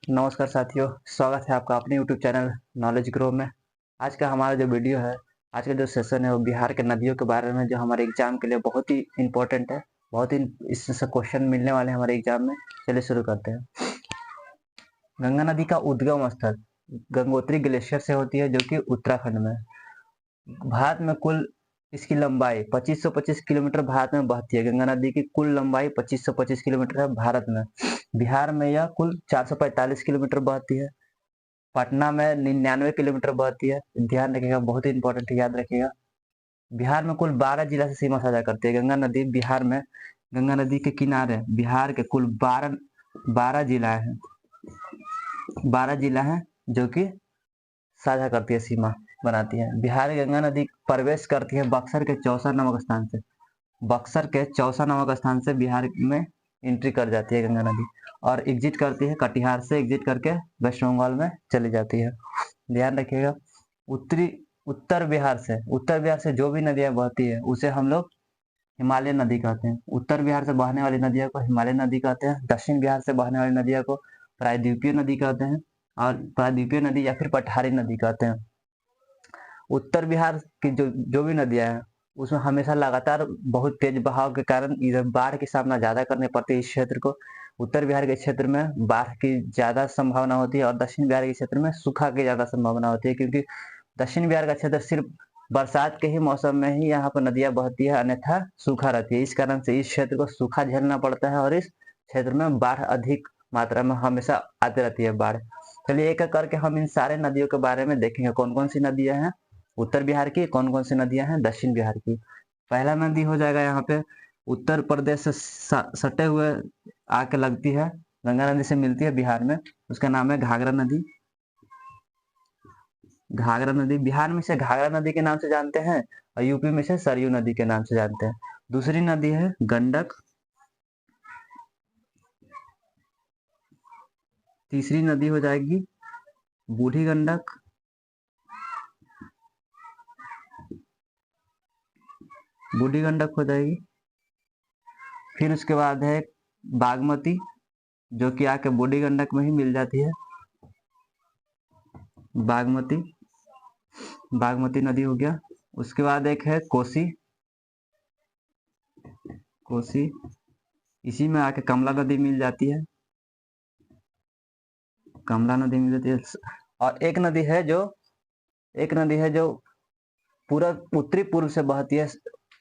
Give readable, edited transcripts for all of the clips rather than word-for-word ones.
नमस्कार साथियों, स्वागत है आपका अपने यूट्यूब चैनल नॉलेज ग्रो में। आज का हमारा जो वीडियो है, आज का जो सेशन है वो बिहार के नदियों के बारे में, जो हमारे एग्जाम के लिए बहुत ही इम्पोर्टेंट है। बहुत ही इससे क्वेश्चन मिलने वाले हैं हमारे एग्जाम में। चलिए शुरू करते हैं। गंगा नदी का उद्गम स्थल गंगोत्री ग्लेशियर से होती है, जो कि उत्तराखंड में है। भारत में कुल इसकी लंबाई 2525 किलोमीटर भारत में बहती है। गंगा नदी की कुल लंबाई 2525 किलोमीटर है भारत में। बिहार में यह कुल 445 किलोमीटर बहती है। पटना में 99 किलोमीटर बहती है। ध्यान रखिएगा, बहुत ही इंपॉर्टेंट है, याद रखिएगा। बिहार में कुल 12 जिला से सीमा साझा करती है गंगा नदी। बिहार में गंगा नदी के किनारे बिहार के कुल 12 जिला है। 12 जिला है जो कि साझा करती है, सीमा बनाती है। बिहार गंगा नदी प्रवेश करती है बक्सर के चौसा नामक स्थान से। बक्सर के चौसा नामक स्थान से बिहार में एंट्री कर जाती है गंगा नदी, और एग्जिट करती है कटिहार से, एग्जिट करके वेस्ट बंगाल में चली जाती है। ध्यान रखिएगा। उत्तरी उत्तर बिहार से जो भी नदियां बहती है उसे हम लोग हिमालय नदी कहते हैं। उत्तर बिहार से बहने वाली नदियों को हिमालय नदी कहते हैं। दक्षिण बिहार से बहने वाली नदियों को प्रायद्वीपीय नदी कहते हैं, और प्रायद्वीपीय नदी या फिर पठारी नदी कहते हैं। उत्तर बिहार की जो जो भी नदियां हैं उसमें हमेशा लगातार बहुत तेज बहाव के कारण इधर बाढ़ की सामना ज्यादा करने पड़ती है। इस क्षेत्र को, उत्तर बिहार के क्षेत्र में बाढ़ की ज्यादा संभावना होती है, और दक्षिण बिहार के क्षेत्र में सूखा की ज्यादा संभावना होती है, क्योंकि दक्षिण बिहार का क्षेत्र सिर्फ बरसात के ही मौसम में ही यहाँ पर नदियां बहती है, अन्यथा सूखा रहती है। इस कारण से इस क्षेत्र को सूखा झेलना पड़ता है, और इस क्षेत्र में बाढ़ अधिक मात्रा में हमेशा आती रहती है बाढ़। चलिए एक एक करके हम इन सारे नदियों के बारे में देखेंगे, कौन कौन सी नदियां हैं उत्तर बिहार की, कौन कौन सी नदियां हैं दक्षिण बिहार की। पहला नदी हो जाएगा यहाँ पे उत्तर प्रदेश से सटे हुए आके लगती है, गंगा नदी से मिलती है बिहार में। उसका नाम है घाघरा नदी। घाघरा नदी बिहार में से घाघरा नदी के नाम से जानते हैं, और यूपी में से सरयू नदी के नाम से जानते हैं। दूसरी नदी है गंडक। तीसरी नदी हो जाएगी बूढ़ी गंडक। बूढ़ी गंडक हो जाएगी। फिर उसके बाद है बागमती, जो कि आके बूढ़ी गंडक में ही मिल जाती है। बागमती बागमती नदी हो गया। उसके बाद एक है कोसी। कोसी इसी में आके कमला नदी मिल जाती है। कमला नदी मिल जाती है। और एक नदी है जो पूरा उत्तरी पूर्व से बहती है,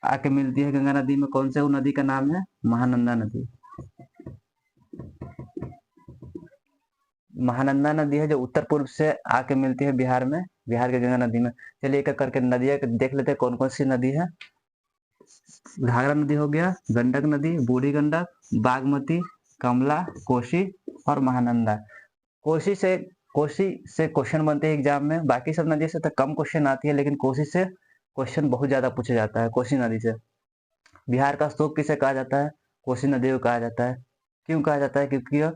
आके मिलती है गंगा नदी में। कौन से वो नदी का नाम है? महानंदा नदी। महानंदा नदी है जो उत्तर पूर्व से आके मिलती है बिहार में, बिहार के गंगा नदी में। चलिए एक एक करके नदियां देख लेते हैं कौन कौन सी नदी है। घाघरा नदी हो गया, गंडक नदी, बूढ़ी गंडक, बागमती, कमला, कोसी और महानंदा। कोसी से कोसी से क्वेश्चन बनते हैं एग्जाम में। बाकी सब नदी से तो कम क्वेश्चन आती है, लेकिन कोसी से क्वेश्चन बहुत ज्यादा पूछा जाता है। कोसी नदी से बिहार का स्तूप किसे कहा जाता है? कोसी नदी को कहा जाता है। क्यों कहा जाता है? क्योंकि यह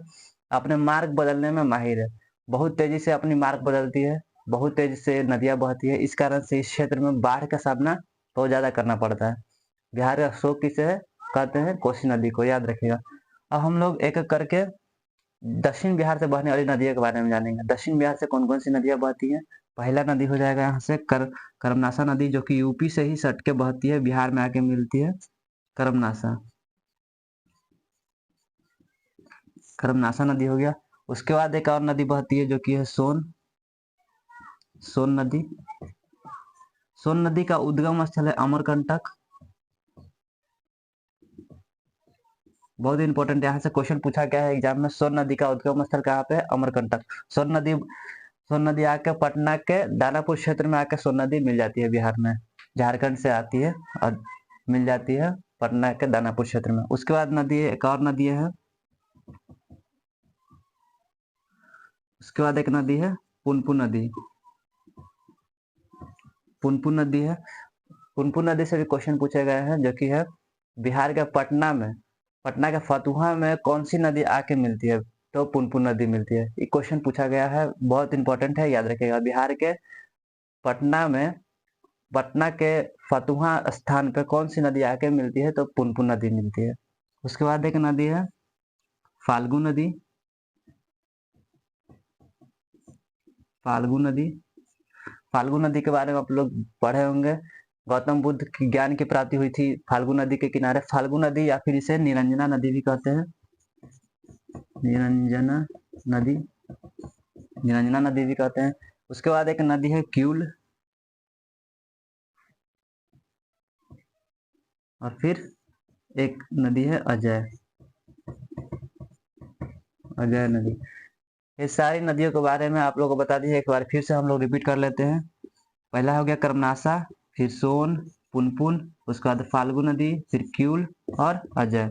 अपने मार्ग बदलने में माहिर है। बहुत तेजी से अपनी मार्ग बदलती है, बहुत तेजी से नदियां बहती है। इस कारण से इस क्षेत्र में बाढ़ का सामना बहुत ज्यादा करना पड़ता है। बिहार का स्रोत किसे है? कहते हैं कोसी नदी को, याद रखिएगा। अब हम लोग एक एक करके दक्षिण बिहार से बहने वाली नदियों के बारे में जानेंगे। दक्षिण बिहार से कौन कौन सी नदियां बहती हैं? पहला नदी हो जाएगा यहाँ से करमनासा नदी, जो कि यूपी से ही सट के बहती है, बिहार में आके मिलती है। करमनासा करमनासा नदी हो गया। उसके बाद एक और नदी बहती है जो कि है सोन नदी। सोन नदी का उद्गम स्थल है अमरकंटक। बहुत इंपॉर्टेंट, यहाँ से क्वेश्चन पूछा गया है एग्जाम में। सोन नदी का उद्गम स्थल कहाँ पे है? अमरकंटक। सोन नदी आके पटना के दानापुर क्षेत्र में आके सोन नदी मिल जाती है बिहार में। झारखंड से आती है और मिल जाती है पटना के दानापुर क्षेत्र में। उसके बाद एक और नदी है। उसके बाद एक नदी है पुनपुन नदी। पुनपुन नदी है। पुनपुन नदी से भी क्वेश्चन पूछे गए हैं, जो कि है बिहार के पटना के फतुहा में कौन सी नदी आके मिलती है? तो पुनपुन नदी मिलती है। ये क्वेश्चन पूछा गया है, बहुत इंपॉर्टेंट है, याद रखिएगा। बिहार के पटना में पटना के फतुहा स्थान पे कौन सी नदी आके मिलती है? तो पुनपुन नदी मिलती है। उसके बाद एक नदी है फाल्गु नदी। फाल्गु नदी। फाल्गु नदी के बारे में आप लोग पढ़े होंगे। गौतम बुद्ध की ज्ञान की प्राप्ति हुई थी फाल्गु नदी के किनारे। फाल्गु नदी या फिर इसे निरंजना नदी भी कहते हैं। निरंजना नदी, निरंजना नदी भी कहते हैं। उसके बाद एक नदी है क्यूल, और फिर एक नदी है अजय, अजय नदी। ये सारी नदियों के बारे में आप लोगों को बता दिए, एक बार फिर से हम लोग रिपीट कर लेते हैं। पहला हो गया कर्मनाशा, फिर सोन, पुनपुन, उसके बाद फाल्गु नदी, फिर क्यूल और अजय।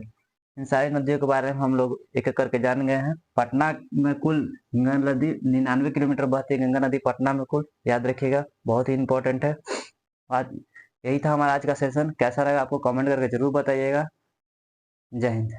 इन सारी नदियों के बारे में हम लोग एक एक करके जान गए हैं। पटना में कुल गंगा नदी 99 किलोमीटर बहती है गंगा नदी पटना में कुल, याद रखिएगा, बहुत ही इंपॉर्टेंट है। आज यही था हमारा आज का सेशन। कैसा लगा आपको कमेंट करके जरूर बताइएगा। जय हिंद।